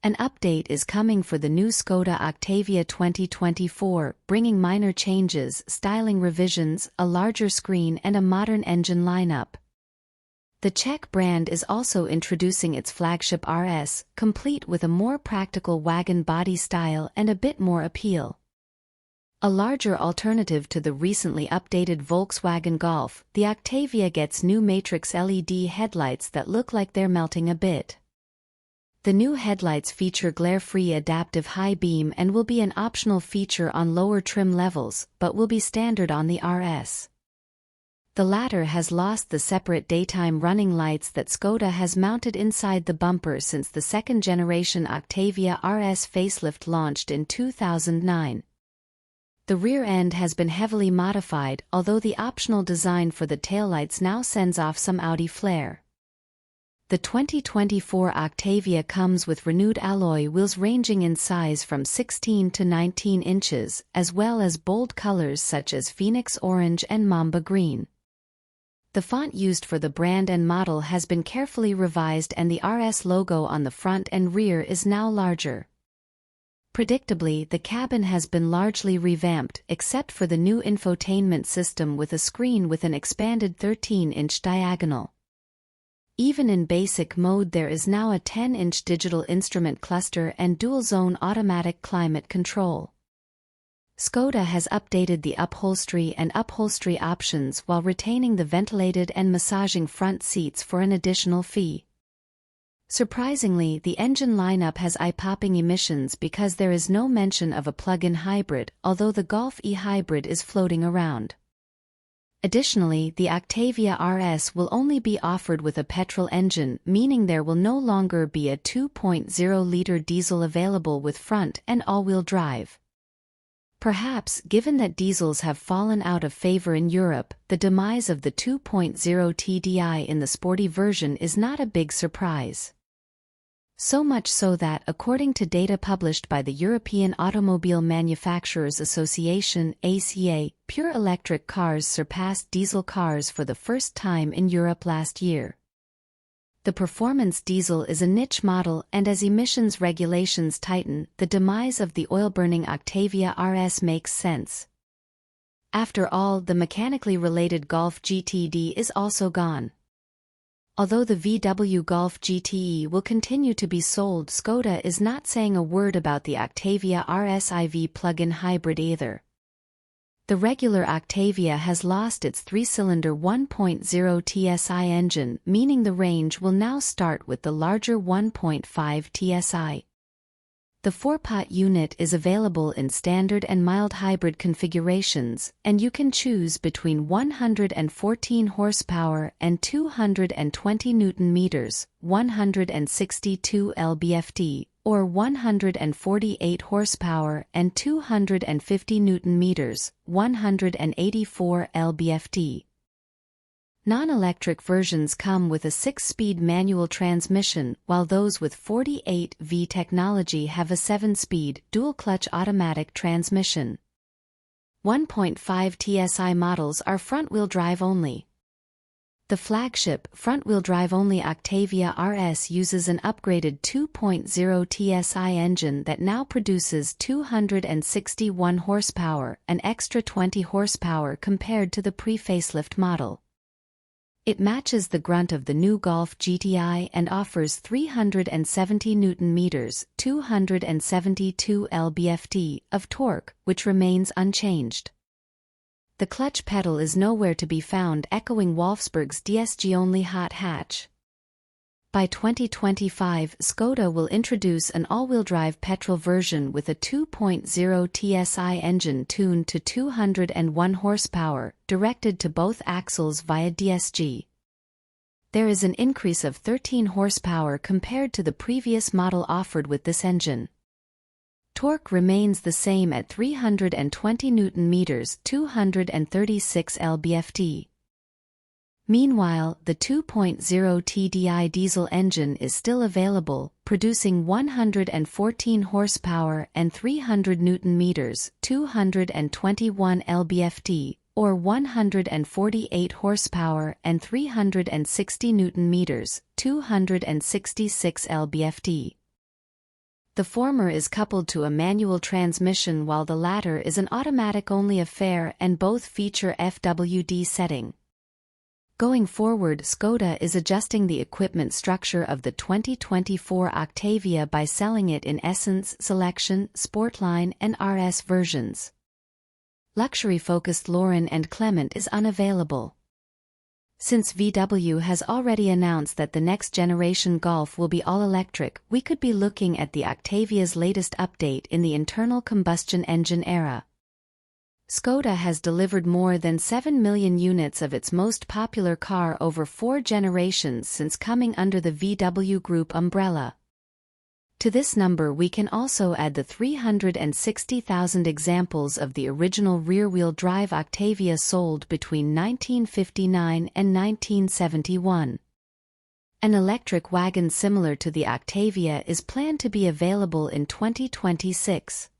An update is coming for the new Skoda Octavia 2024, bringing minor changes, styling revisions, a larger screen and a modern engine lineup. The Czech brand is also introducing its flagship RS, complete with a more practical wagon body style and a bit more appeal. A larger alternative to the recently updated Volkswagen Golf, the Octavia gets new matrix LED headlights that look like they're melting a bit. The new headlights feature glare-free adaptive high beam and will be an optional feature on lower trim levels, but will be standard on the RS. The latter has lost the separate daytime running lights that Skoda has mounted inside the bumper since the second-generation Octavia RS facelift launched in 2009. The rear end has been heavily modified, although the optional design for the taillights now sends off some Audi flair. The 2024 Octavia comes with renewed alloy wheels ranging in size from 16 to 19 inches, as well as bold colors such as Phoenix Orange and Mamba Green. The font used for the brand and model has been carefully revised and the RS logo on the front and rear is now larger. Predictably, the cabin has been largely revamped, except for the new infotainment system with a screen with an expanded 13-inch diagonal. Even in basic mode there is now a 10-inch digital instrument cluster and dual-zone automatic climate control. Skoda has updated the upholstery and upholstery options while retaining the ventilated and massaging front seats for an additional fee. Surprisingly, the engine lineup has eye-popping emissions because there is no mention of a plug-in hybrid, although the Golf e-hybrid is floating around. Additionally, the Octavia RS will only be offered with a petrol engine, meaning there will no longer be a 2.0-liter diesel available with front and all-wheel drive. Perhaps, given that diesels have fallen out of favor in Europe, the demise of the 2.0 TDI in the sporty version is not a big surprise. So much so that, according to data published by the European Automobile Manufacturers Association (ACA), pure electric cars surpassed diesel cars for the first time in Europe last year. The performance diesel is a niche model, and as emissions regulations tighten, the demise of the oil-burning Octavia RS makes sense. After all, the mechanically related Golf GTI is also gone. Although the VW Golf GTI will continue to be sold, Skoda is not saying a word about the Octavia RS IV plug-in hybrid either. The regular Octavia has lost its 3-cylinder 1.0 TSI engine, meaning the range will now start with the larger 1.5 TSI. The 4-pot unit is available in standard and mild hybrid configurations, and you can choose between 114 horsepower and 220 Nm, 162 lb-ft, or 148 horsepower and 250 Nm, 184 lb-ft. Non-electric versions come with a 6-speed manual transmission, while those with 48V technology have a 7-speed, dual-clutch automatic transmission. 1.5 TSI models are front-wheel drive only. The flagship, front-wheel drive-only Octavia RS uses an upgraded 2.0 TSI engine that now produces 261 horsepower, an extra 20 horsepower compared to the pre-facelift model. It matches the grunt of the new Golf GTI and offers 370 Nm, 272 lb-ft of torque, which remains unchanged. The clutch pedal is nowhere to be found, echoing Wolfsburg's DSG-only hot hatch. By 2025, Skoda will introduce an all-wheel drive petrol version with a 2.0 TSI engine tuned to 201 horsepower, directed to both axles via DSG. There is an increase of 13 horsepower compared to the previous model offered with this engine. Torque remains the same at 320 Nm, 236 lb-ft. Meanwhile, the 2.0 TDI diesel engine is still available, producing 114 horsepower and 300 Nm, 221 lb-ft, or 148 horsepower and 360 Nm, 266 lb-ft. The former is coupled to a manual transmission while the latter is an automatic-only affair, and both feature FWD setting. Going forward, Skoda is adjusting the equipment structure of the 2024 Octavia by selling it in Essence, Selection, Sportline, and RS versions. Luxury-focused Lauren and Clement is unavailable. Since VW has already announced that the next-generation Golf will be all-electric, we could be looking at the Octavia's latest update in the internal combustion engine era. Skoda has delivered more than 7 million units of its most popular car over 4 generations since coming under the VW Group umbrella. To this number we can also add the 360,000 examples of the original rear-wheel drive Octavia sold between 1959 and 1971. An electric wagon similar to the Octavia is planned to be available in 2026.